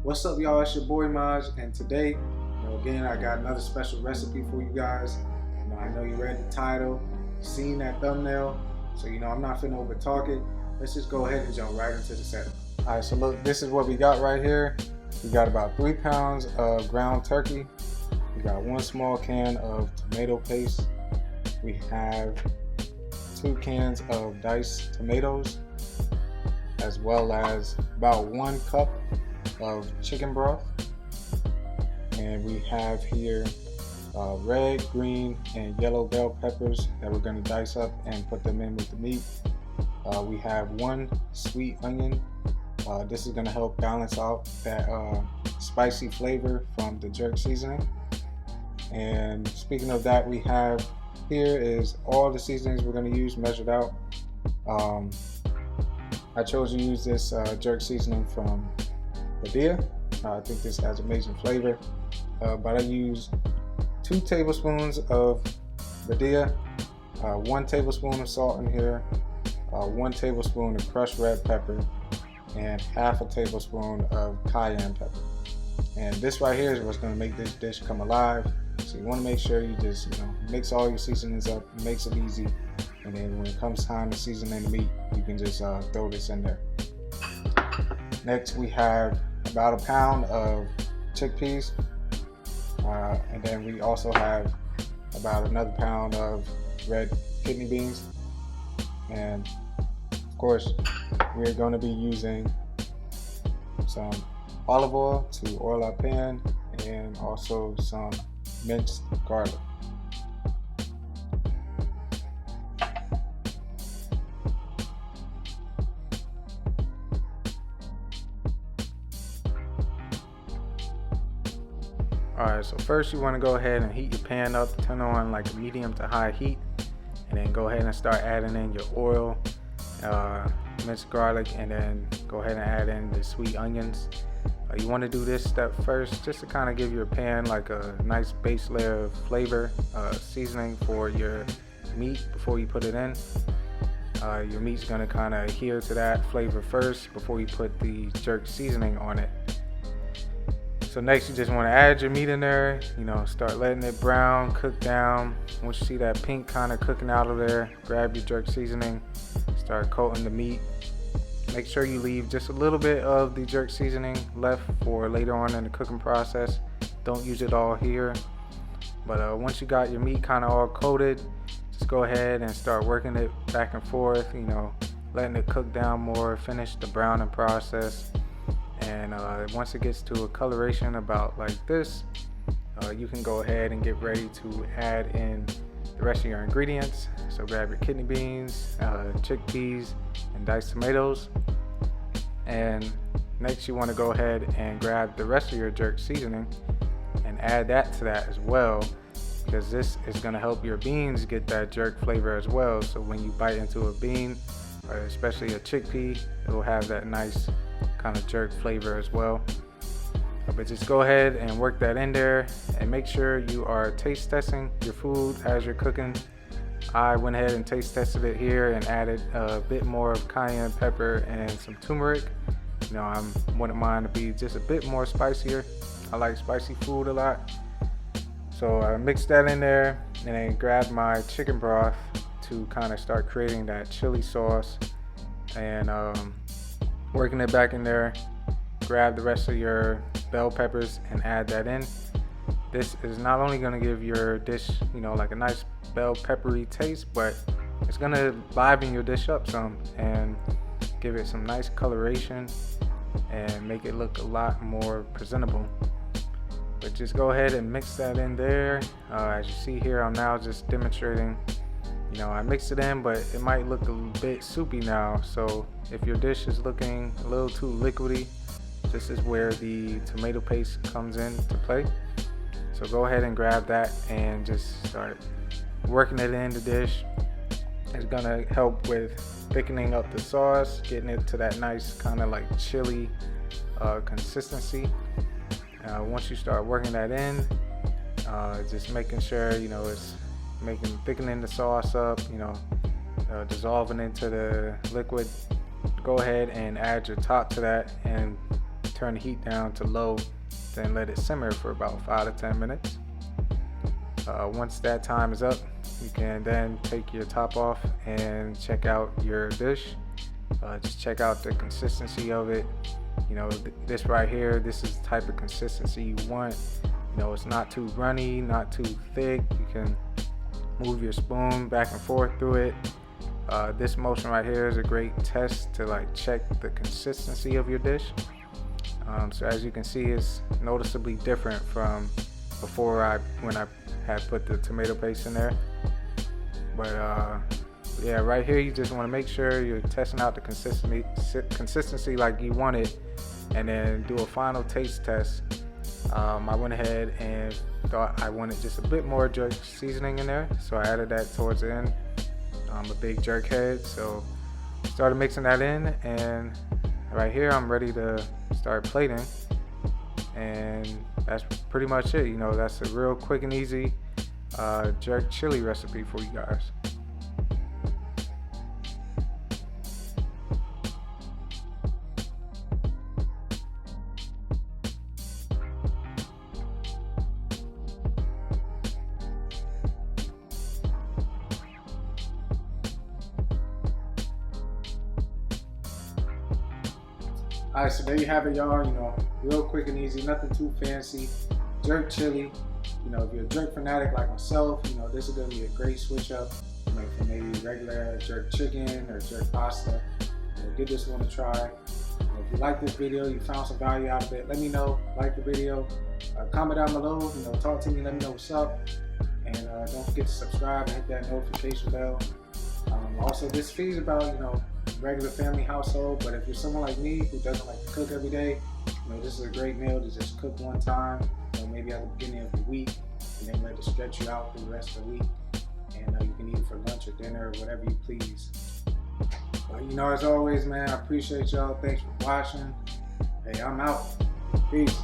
What's up, y'all? It's your boy Maj, and today, again, I got another special recipe for you guys. I know you read the title, seen that thumbnail, so I'm not finna over talk it. Let's just go ahead and jump right into the setup. All right, so look, this is what we got right here. We got about 3 pounds of ground turkey. We got 1 small can of tomato paste. We have 2 cans of diced tomatoes, as well as about 1 cup of chicken broth. And we have here red, green, and yellow bell peppers that we're going to dice up and put them in with the meat. We have 1 sweet onion. This is going to help balance out that spicy flavor from the jerk seasoning. And speaking of that, we have here is all the seasonings we're going to use measured out. I chose to use this jerk seasoning from Badia. I think this has amazing flavor, but I use 2 tablespoons of Badia, 1 tablespoon of salt in here, 1 tablespoon of crushed red pepper, and half a tablespoon of cayenne pepper. And this right here is what's going to make this dish come alive. So you want to make sure you just mix all your seasonings up. It makes it easy, and then when it comes time to seasoning the meat, you can just throw this in there. Next, we have about 1 pound of chickpeas, and then we also have about another pound of red kidney beans. And of course, we're going to be using some olive oil to oil our pan, and also some minced garlic. Alright, so first you want to go ahead and heat your pan up, turn on like a medium to high heat, and then go ahead and start adding in your oil, minced garlic, and then go ahead and add in the sweet onions. You want to do this step first just to kind of give your pan like a nice base layer of flavor, seasoning for your meat before you put it in. Your meat's going to kind of adhere to that flavor first before you put the jerk seasoning on it. So next you just want to add your meat in there, start letting it brown, cook down. Once you see that pink kind of cooking out of there, grab your jerk seasoning, start coating the meat. Make sure you leave just a little bit of the jerk seasoning left for later on in the cooking process. Don't use it all here. But once you got your meat kind of all coated, just go ahead and start working it back and forth, letting it cook down more, finish the browning process. And once it gets to a coloration about like this, you can go ahead and get ready to add in the rest of your ingredients. So grab your kidney beans, chickpeas, and diced tomatoes. And next you want to go ahead and grab the rest of your jerk seasoning and add that to that as well, because this is going to help your beans get that jerk flavor as well. So when you bite into a bean, or especially a chickpea, it will have that nice kind of jerk flavor as well. But just go ahead and work that in there, and make sure you are taste testing your food as you're cooking. I went ahead and taste tested it here and added a bit more of cayenne pepper and some turmeric. I wouldn't mind to be just a bit more spicier. I like spicy food a lot. So I mixed that in there, and then grabbed my chicken broth to kind of start creating that chili sauce, and working it back in there. Grab the rest of your bell peppers and add that in. This is not only going to give your dish, like a nice bell peppery taste, but it's going to liven your dish up some and give it some nice coloration and make it look a lot more presentable. But just go ahead and mix that in there. As you see here, I'm now just demonstrating. I mixed it in, but it might look a bit soupy now. So if your dish is looking a little too liquidy, this is where the tomato paste comes into play. So go ahead and grab that and just start working it in the dish. It's gonna help with thickening up the sauce, getting it to that nice kind of like chili consistency. Once you start working that in, just making sure it's thickening the sauce up, dissolving into the liquid. Go ahead and add your top to that and turn the heat down to low, then let it simmer for about 5 to 10 minutes. Once that time is up, you can then take your top off and check out your dish. Just check out the consistency of it. You know, this right here, this is the type of consistency you want. You know, it's not too runny, not too thick. You can move your spoon back and forth through it. This motion right here is a great test to like check the consistency of your dish. So as you can see, it's noticeably different from before when I had put the tomato paste in there. But yeah, right here you just want to make sure you're testing out the consistency like you want it, and then do a final taste test. I went ahead and thought I wanted just a bit more jerk seasoning in there, so I added that towards the end. I'm a big jerk head, so started mixing that in, and right here I'm ready to start plating. And that's pretty much it. You know, that's a real quick and easy jerk chili recipe for you guys. Alright, so there you have it, y'all. You know, real quick and easy, nothing too fancy. Jerk chili. You know, if you're a jerk fanatic like myself, you know, this is gonna be a great switch up. You know, for maybe regular jerk chicken or jerk pasta. You know, give this one a try. You know, if you like this video, you found some value out of it, let me know. Like the video, comment down below. You know, talk to me, let me know what's up, and don't forget to subscribe and hit that notification bell. Also, this feed is about, you know, regular family household, but if you're someone like me who doesn't like to cook every day, you know, this is a great meal to just cook one time, you know, maybe at the beginning of the week, and then let it stretch you out through the rest of the week, and you can eat it for lunch or dinner or whatever you please. But you know, as always, man, I appreciate y'all. Thanks for watching. Hey, I'm out. Peace.